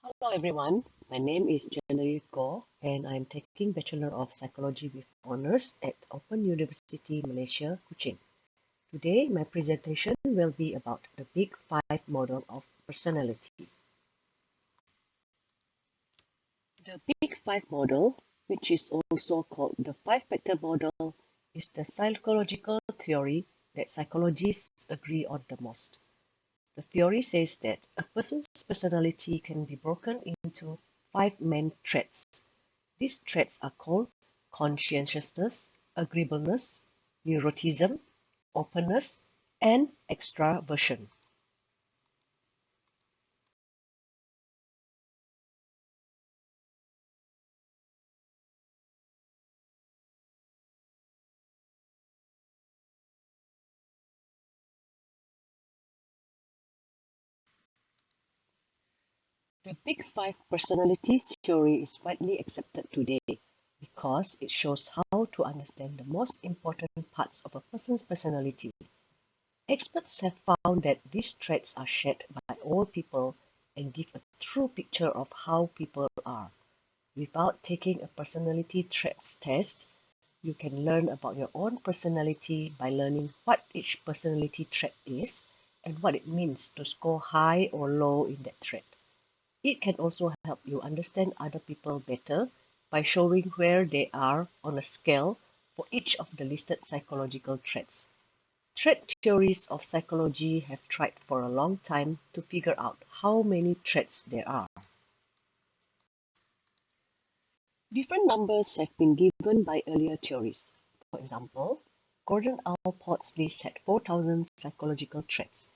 Hello everyone, my name is January Go and I'm taking Bachelor of Psychology with Honours at Open University Malaysia, Kuching. Today my presentation will be about the Big Five model of personality. The Big Five model, which is also called the five-factor model, is the psychological theory that psychologists agree on the most. The theory says that a person's personality can be broken into five main traits. These traits are called conscientiousness, agreeableness, neuroticism, openness, and extraversion. The Big Five personality theory is widely accepted today because it shows how to understand the most important parts of a person's personality. Experts have found that these traits are shared by all people and give a true picture of how people are. Without taking a personality traits test, you can learn about your own personality by learning what each personality trait is and what it means to score high or low in that trait. It can also help you understand other people better by showing where they are on a scale for each of the listed psychological traits. Trait theories of psychology have tried for a long time to figure out how many traits there are. Different numbers have been given by earlier theories. For example, Gordon Allport's list had 4,000 psychological traits.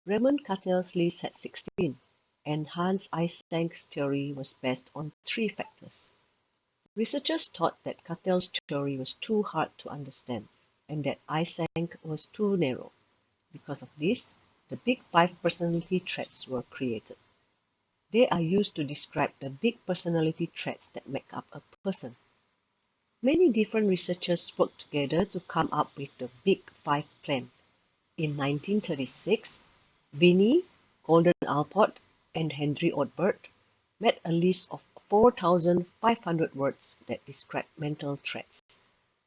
Raymond Cattell's list had 16, and Hans Eysenk's theory was based on three factors. Researchers thought that Cattell's theory was too hard to understand and that Eysenck was too narrow. Because of this, the Big Five personality traits were created. They are used to describe the big personality traits that make up a person. Many different researchers worked together to come up with the Big Five plan. In 1936, Binney, Gordon Allport, and Henry Odbert made a list of 4,500 words that describe mental traits.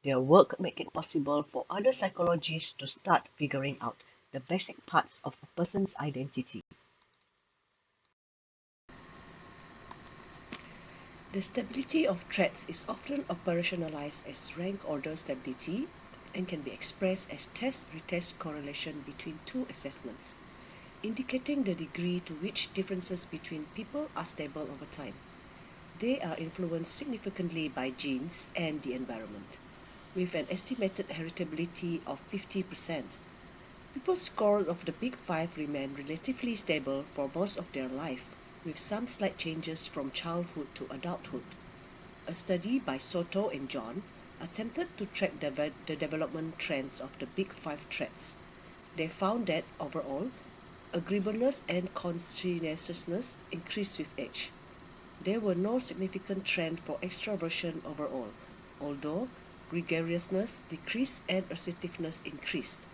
Their work made it possible for other psychologists to start figuring out the basic parts of a person's identity. The stability of traits is often operationalized as rank order stability and can be expressed as test-retest correlation between two assessments, indicating the degree to which differences between people are stable over time. They are influenced significantly by genes and the environment, with an estimated heritability of 50%. People's score of the Big Five remain relatively stable for most of their life, with some slight changes from childhood to adulthood. A study by Soto and John attempted to track the development trends of the Big Five traits. They found that overall, agreeableness and conscientiousness increased with age. There were no significant trend for extraversion overall, although gregariousness decreased and assertiveness increased.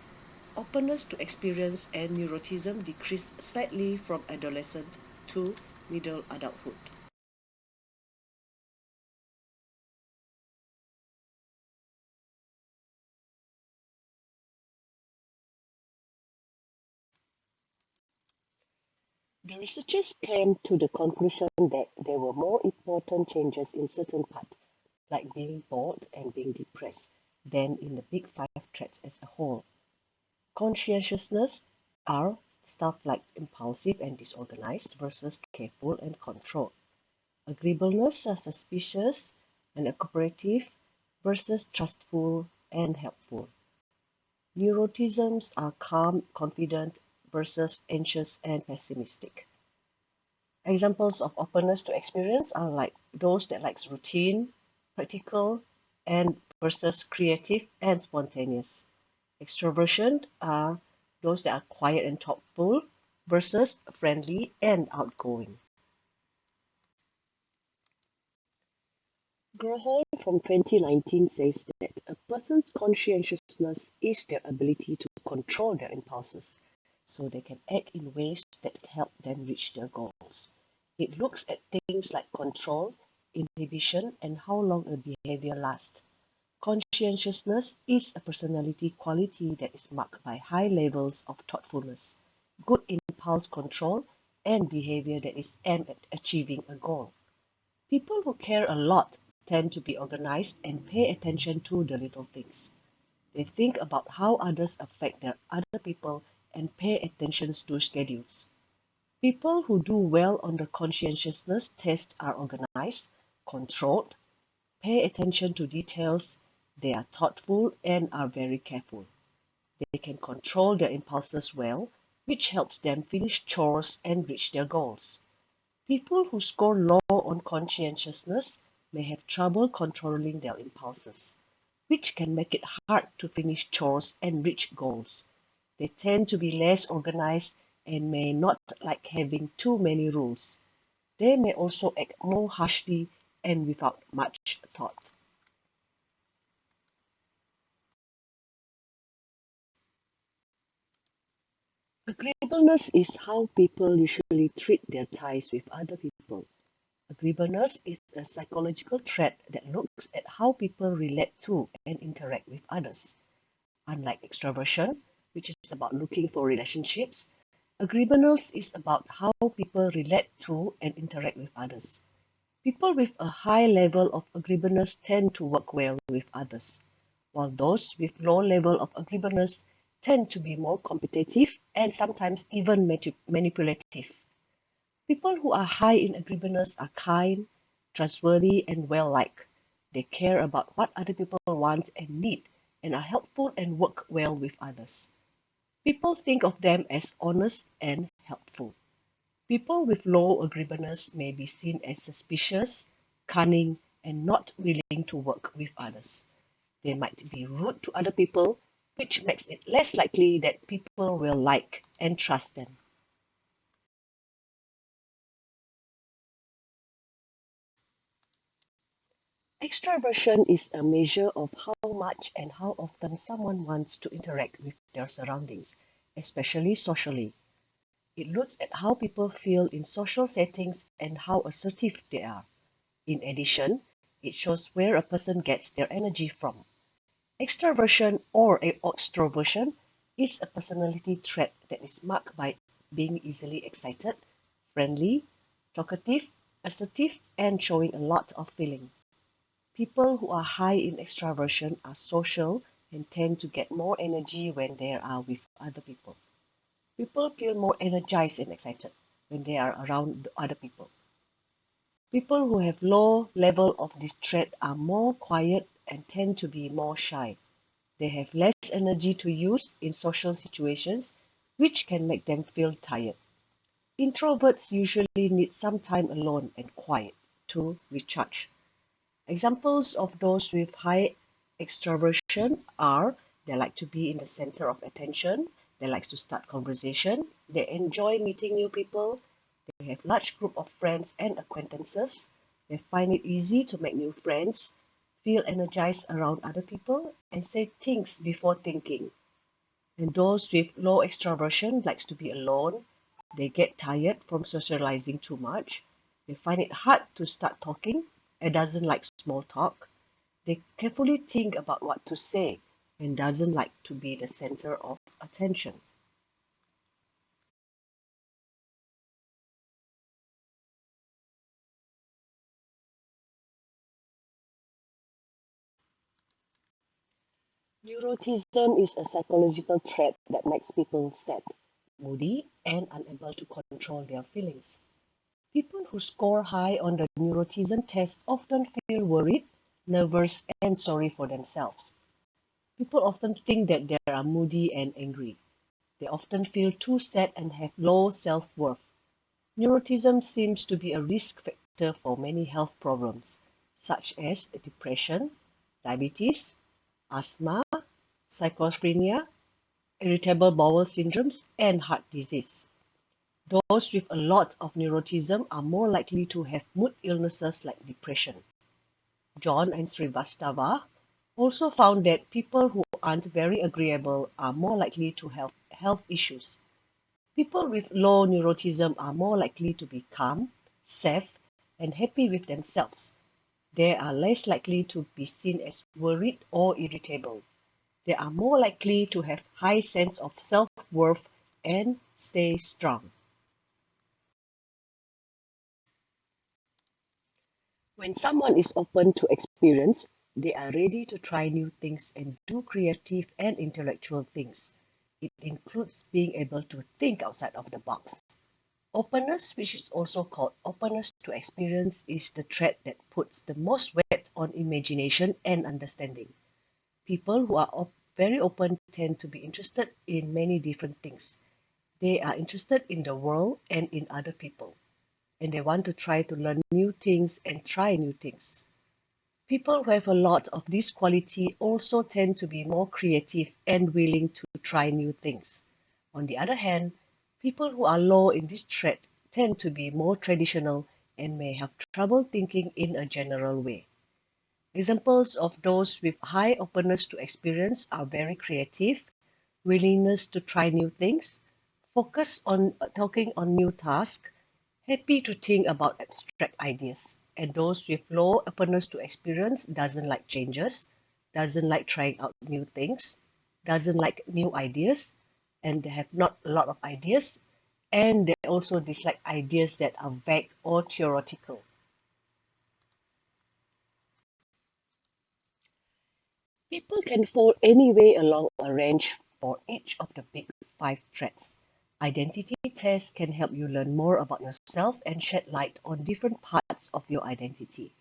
Openness to experience and neuroticism decreased slightly from adolescent to middle adulthood. The researchers came to the conclusion that there were more important changes in certain parts, like being bored and being depressed, than in the Big Five traits as a whole. Conscientiousness are stuff like impulsive and disorganized versus careful and controlled. Agreeableness are suspicious and cooperative versus trustful and helpful. Neuroticisms are calm, confident versus anxious and pessimistic. Examples of openness to experience are like those that likes routine, practical, and versus creative and spontaneous. Extroversion are those that are quiet and thoughtful versus friendly and outgoing. Grohol from 2019 says that a person's conscientiousness is their ability to control their impulses so they can act in ways that help them reach their goals. It looks at things like control, inhibition, and how long a behavior lasts. Conscientiousness is a personality quality that is marked by high levels of thoughtfulness, good impulse control, and behavior that is aimed at achieving a goal. People who care a lot tend to be organized and pay attention to the little things. They think about how others affect their other people and pay attention to schedules. People who do well on the conscientiousness test are organized, controlled, pay attention to details, they are thoughtful and are very careful. They can control their impulses well, which helps them finish chores and reach their goals. People who score low on conscientiousness may have trouble controlling their impulses, which can make it hard to finish chores and reach goals. They tend to be less organized and may not like having too many rules. They may also act more harshly and without much thought. Agreeableness is how people usually treat their ties with other people. Agreeableness is a psychological trait that looks at how people relate to and interact with others. Unlike extroversion, which is about looking for relationships, agreeableness is about how people relate to and interact with others. People with a high level of agreeableness tend to work well with others, while those with low level of agreeableness tend to be more competitive and sometimes even manipulative. People who are high in agreeableness are kind, trustworthy, and well-liked. They care about what other people want and need and are helpful and work well with others. People think of them as honest and helpful. People with low agreeableness may be seen as suspicious, cunning, and not willing to work with others. They might be rude to other people, which makes it less likely that people will like and trust them. Extraversion is a measure of how much and how often someone wants to interact with their surroundings, especially socially. It looks at how people feel in social settings and how assertive they are. In addition, it shows where a person gets their energy from. Extraversion or extroversion is a personality trait that is marked by being easily excited, friendly, talkative, assertive, and showing a lot of feeling. People who are high in extraversion are social and tend to get more energy when they are with other people. People feel more energized and excited when they are around other people. People who have low level of this trait are more quiet and tend to be more shy. They have less energy to use in social situations, which can make them feel tired. Introverts usually need some time alone and quiet to recharge. Examples of those with high extraversion are they like to be in the center of attention, they like to start conversation, they enjoy meeting new people, they have large group of friends and acquaintances, they find it easy to make new friends, feel energized around other people, and say things before thinking. And those with low extraversion likes to be alone, they get tired from socializing too much, they find it hard to start talking and doesn't like small talk. They carefully think about what to say and doesn't like to be the center of attention. Neuroticism is a psychological trait that makes people sad, moody, and unable to control their feelings. People who score high on the neuroticism test often feel worried, nervous, and sorry for themselves. People often think that they are moody and angry. They often feel too sad and have low self-worth. Neuroticism seems to be a risk factor for many health problems, such as depression, diabetes, asthma, schizophrenia, irritable bowel syndromes, and heart disease. Those with a lot of neuroticism are more likely to have mood illnesses like depression. John and Srivastava also found that people who aren't very agreeable are more likely to have health issues. People with low neuroticism are more likely to be calm, safe, and happy with themselves. They are less likely to be seen as worried or irritable. They are more likely to have high sense of self-worth and stay strong. When someone is open to experience, they are ready to try new things and do creative and intellectual things. It includes being able to think outside of the box. Openness, which is also called openness to experience, is the trait that puts the most weight on imagination and understanding. People who are very open tend to be interested in many different things. They are interested in the world and in other people, and they want to try to learn new things and try new things. People who have a lot of this quality also tend to be more creative and willing to try new things. On the other hand, people who are low in this trait tend to be more traditional and may have trouble thinking in a general way. Examples of those with high openness to experience are very creative, willingness to try new things, focus on taking on new tasks, happy to think about abstract ideas. And those with low openness to experience doesn't like changes, doesn't like trying out new things, doesn't like new ideas, and they have not a lot of ideas, and they also dislike ideas that are vague or theoretical. People can fall anyway along a range for each of the big five traits. Identity tests can help you learn more about yourself and shed light on different parts of your identity.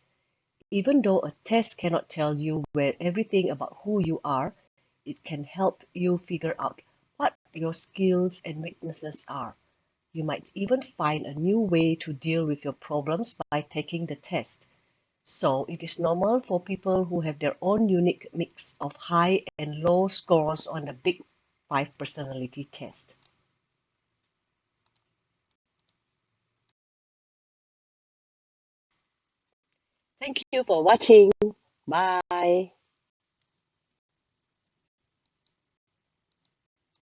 Even though a test cannot tell you where everything about who you are, it can help you figure out what your skills and weaknesses are. You might even find a new way to deal with your problems by taking the test. So it is normal for people who have their own unique mix of high and low scores on the Big Five personality test. Thank you for watching. Bye.